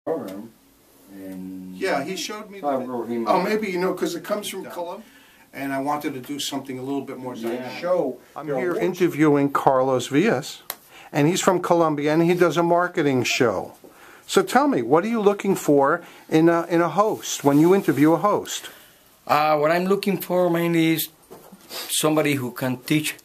program. And yeah, he showed me. I wrote him. Oh, maybe, you know, because it comes from Colombia, and I wanted to do something a little bit more dynamic. Show. I'm here interviewing Carlos Villas, and he's from Colombia, and he does a marketing show. So tell me, what are you looking for in a host, when you interview a host? What I'm looking for mainly is somebody who can teach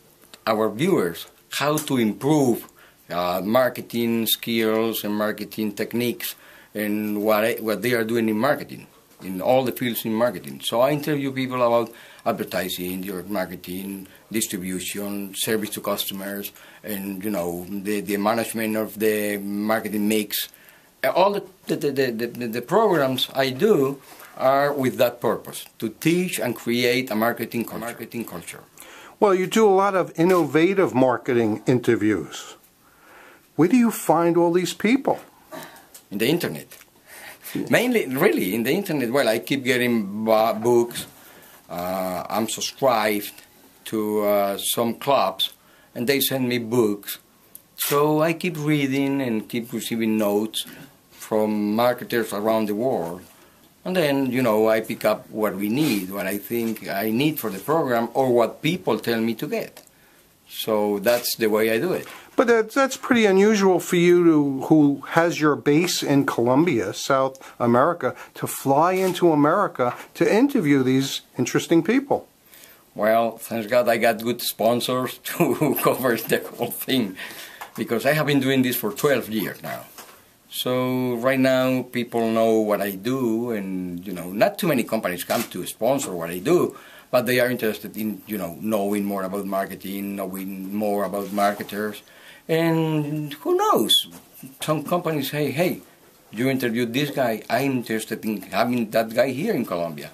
our viewers how to improve marketing skills and marketing techniques and what they are doing in marketing, in all the fields in marketing. So I interview people about advertising, direct marketing, distribution, service to customers, and you know the management of the marketing mix. All the programs I do are with that purpose, to teach and create a marketing culture. Well, you do a lot of innovative marketing interviews. Where do you find all these people? In the internet. Mainly, really, in the internet. Well, I keep getting books. I'm subscribed to some clubs, and they send me books. So I keep reading and keep receiving notes from marketers around the world. And then, you know, I pick up what we need, what I think I need for the program, or what people tell me to get. So that's the way I do it. But that's pretty unusual for you, who has your base in Colombia, South America, to fly into America to interview these interesting people. Well, thank God I got good sponsors to cover the whole thing, because I have been doing this for 12 years now. So right now people know what I do, and you know, not too many companies come to sponsor what I do, but they are interested in, you know, knowing more about marketing, knowing more about marketers. And who knows, some companies say, hey, you interviewed this guy, I'm interested in having that guy here in Colombia.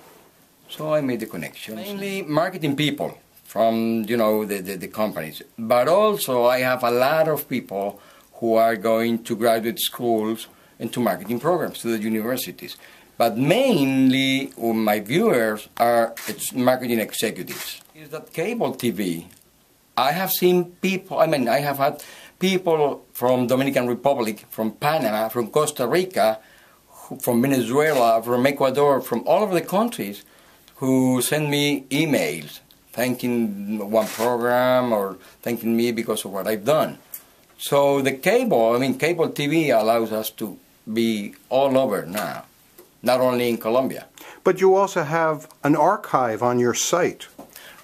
So I made the connection. Mainly marketing people from, you know, the companies. But also I have a lot of people who are going to graduate schools and to marketing programs, to the universities. But mainly my viewers are marketing executives. Is that cable TV? I have seen people, I have had people from Dominican Republic, from Panama, from Costa Rica, from Venezuela, from Ecuador, from all over the countries, who send me emails thanking one program or thanking me because of what I've done. So the cable TV allows us to be all over now, not only in Colombia. But you also have an archive on your site.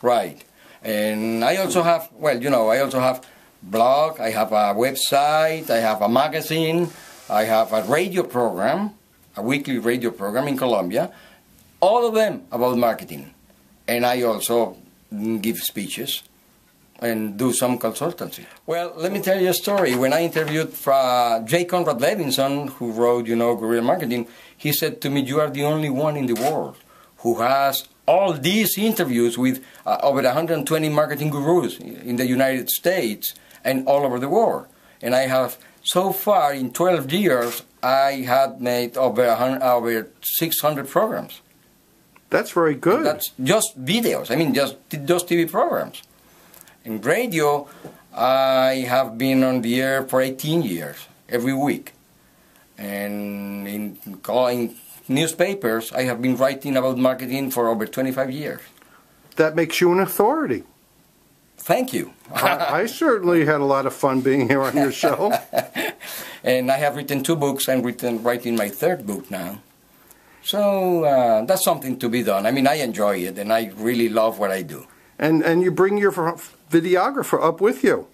Right. And I also have, well, you know, I also have blog, I have a website, I have a magazine, I have a radio program, a weekly radio program in Colombia, all of them about marketing. And I also give speeches and do some consultancy. Well, let me tell you a story. When I interviewed J. Conrad Levinson, who wrote, you know, Guerrilla Marketing, he said to me, you are the only one in the world who has all these interviews with over 120 marketing gurus in the United States and all over the world. And I have, so far in 12 years, I had made over 600 programs. That's very good. That's just videos, just TV programs. In radio, I have been on the air for 18 years, every week. And in newspapers, I have been writing about marketing for over 25 years. That makes you an authority. Thank you. I certainly had a lot of fun being here on your show. And I have written 2 books. I'm writing my 3rd book now. So that's something to be done. I enjoy it, and I really love what I do. And you bring your videographer up with you.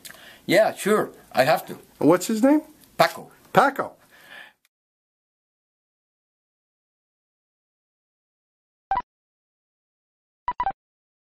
Yeah, sure. I have to. What's his name? Paco. Paco.